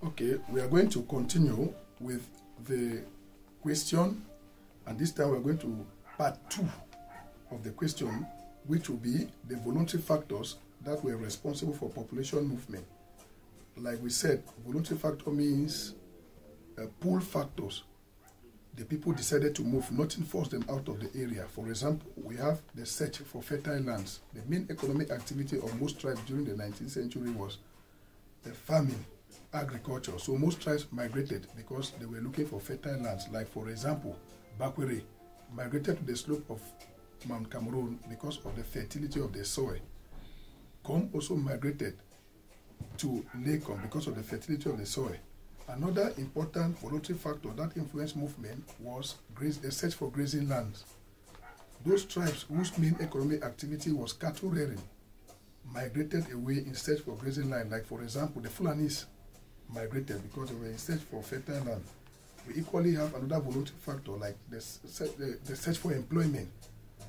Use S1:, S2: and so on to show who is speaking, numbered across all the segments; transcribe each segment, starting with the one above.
S1: Okay, we are going to continue with the question, and this time we are going to part 2 of the question, which will be the voluntary factors that were responsible for population movement. Like we said, voluntary factor means pull factors. The people decided to move, nothing forced them out of the area. For example, we have the search for fertile lands. The main economic activity of most tribes during the 19th century was the farming, agriculture. So most tribes migrated because they were looking for fertile lands. Like for example, Bakwere migrated to the slope of Mount Cameroon because of the fertility of the soil. Kom also migrated to Lekom because of the fertility of the soil. Another important voluntary factor that influenced movement was the search for grazing lands. Those tribes whose main economic activity was cattle rearing migrated away in search for grazing land. Like for example, the Fulanis migrated because they were in search for fertile land. We equally have another voluntary factor like the search for employment.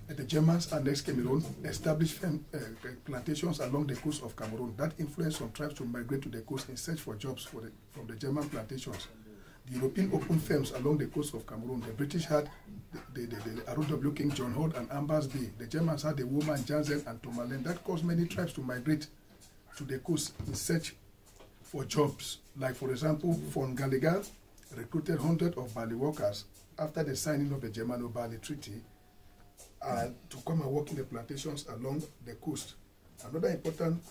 S1: The Germans annexed Cameroon, established plantations along the coast of Cameroon. That influenced some tribes to migrate to the coast in search for jobs from the German plantations. The European opened farms along the coast of Cameroon. The British had the ROW King John Holt and Ambas Bay. The Germans had the Woman, Jansen, and Tomalen. That caused many tribes to migrate to the coast in search for jobs. Like, for example, von Gallagher recruited hundreds of Bali workers after the signing of the Germano-Bali Treaty to come and work in the plantations along the coast. Another important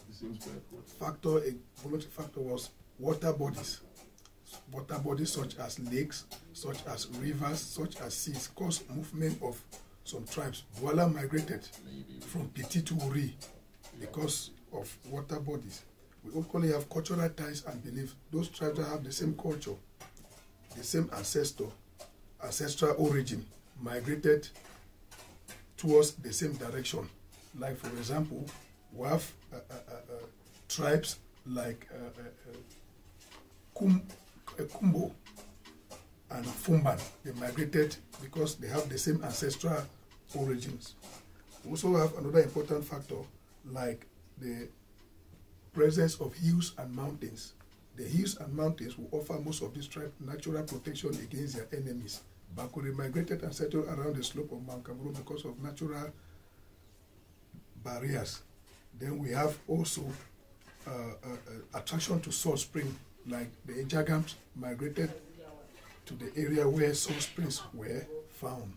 S1: factor, a voluntary factor, was water bodies. Water bodies such as lakes, such as rivers, such as seas, caused movement of some tribes. Douala migrated from Piti to Uri because of water bodies. We equally have cultural ties and beliefs. Those tribes that have the same culture, the same ancestral origin, migrated towards the same direction. Like for example, we have tribes like Kumbo and Fumban. They migrated because they have the same ancestral origins. We also have another important factor like the presence of hills and mountains. The hills and mountains will offer most of these tribes natural protection against their enemies. Bakwere migrated and settled around the slope of Mount Cameroon because of natural barriers. Then we have also attraction to salt spring, like the Ejagams migrated to the area where salt springs were found.